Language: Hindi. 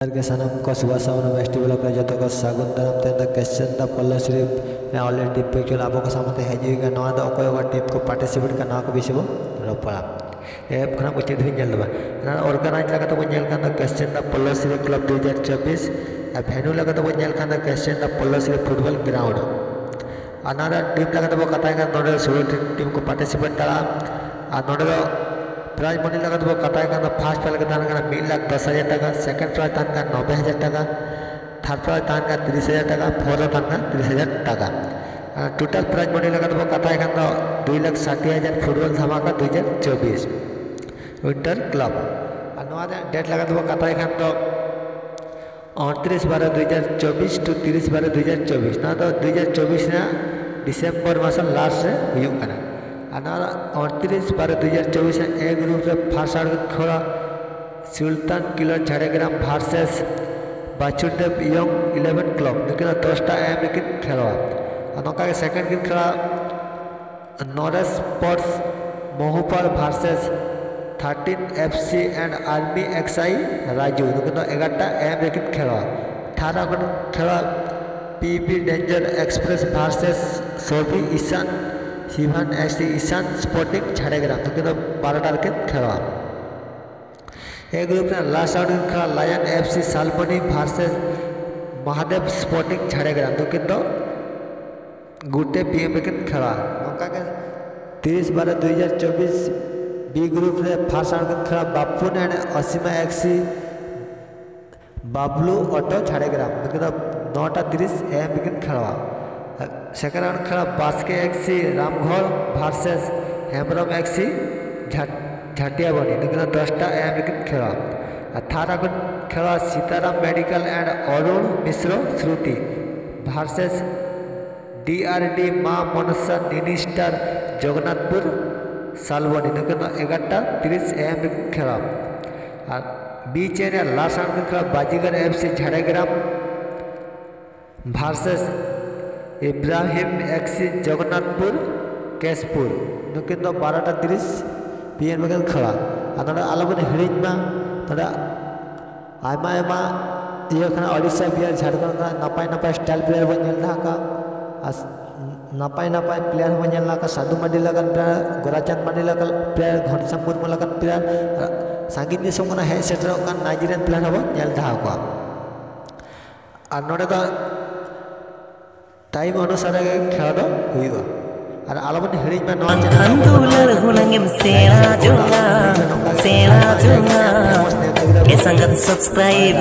के सनम को सुबह सामने बेस्ट ब्लॉग रे जतो को सागुन दाराम तेंदा क्वेश्चन दा पल्ला सिर्फ मैं ऑलरेडी टिप पे चला आपको सामने हेजुगा नवा दा ओको ओको टीम को पार्टिसिपेट करना को बिसेबो रोपड़ा एप खना मुचे दिन जल दबा ना ऑर्गेनाइज लगा तो बनेल का क्वेश्चन दा पल्ला सिर्फ क्लब 2024 आ वेन्यू लगा तो बनेल का क्वेश्चन दा पल्ला सिर्फ फुटबॉल ग्राउंड अनारा टीम लगा तो कताय का नोडे 16 टीम को पार्टिसिपेट करा आ नोडे प्राइज मनी लगा तो कटाई का फार्स्ट प्राइज का 1,10,000 टाका सेकंड प्राइज तान का 90,000 टाका थर्ड प्राइज तान का 30,000 टाका फोर्थ तान का 30,000 टाका टोटल प्राइज मनी लगा तो कटाई का 2,60,000 फुटबॉल धमाका 2024 विंटर क्लब और डेट लगा तो कटाई का 29/12/2024 टू 30/12/2024 ना तो 2024 ना डिसेंबर मास लास्ट से हुआ अनारा 29/12/2024 ए ग्रुप रे फर्स्ट आउट खोला Sultan killer Jhargram versus Bachudev young 11 club लेकिन 10टा एम लेकिन खेलवा नौका के सेकंड किन खेला नॉरेस sports Mohpal versus 13 FC and army XI Raju लेकिन 11टा एम लेकिन खेलवा थारा को खेला पीबी डेंजर एक्सप्रेस वर्सेस सोफी ईशान शिवान एससी ईशान स्पोर्टिंग झाड़ग्राम तो 12टा के खेलवा ए ग्रुप में लास्ट आउट खेला lion FC Salmani versus Mahadev sporting Jhargram तो गुटे पीएम के खेला नौका के 30/12/2024 बी ग्रुप में फर्स्ट आउट खेला Bapun and Asima XI Bablu auto Jhargram तो 9:30 AM के खेलवा सेकेंड राउंड खेला Baske XC रामघर versus Hembram XC झाटिया बनी लेकिन 10टा AM के खेला थर्ड राउंड खेला Sitaram medical and Arun Mishra Shruti versus DRD माँ मनसा निनिस्टार जगन्नाथपुर सालबनी लेकिन 11:30 AM के खेला बी चेन लास्ट राउंड खेला बाजीगर FC झाड़ग्राम वर्सेस इब्राहिम एक्सी जगन्नाथपुर केशपुर लेकिन 12:30 PM के खेला आलबन हिड़ीमा आयमा आयमा ये ओडिशा बिहार झारखंड नपाय नपाय स्टाइल प्लेयर बन का नपाय नपाय प्लेयर बन का साधु मांडी लगन प्लेयर गोराचंद मांडी लगन प्लेयर घनश्याम मुर्मू लगन प्लेयर सांगीन दिसम हेज सेटर नाइजीरियन प्लेयर हम और नोड़े टाइम अनुसार खेल और आलबन हिड़ी में संगत सब्सक्राइब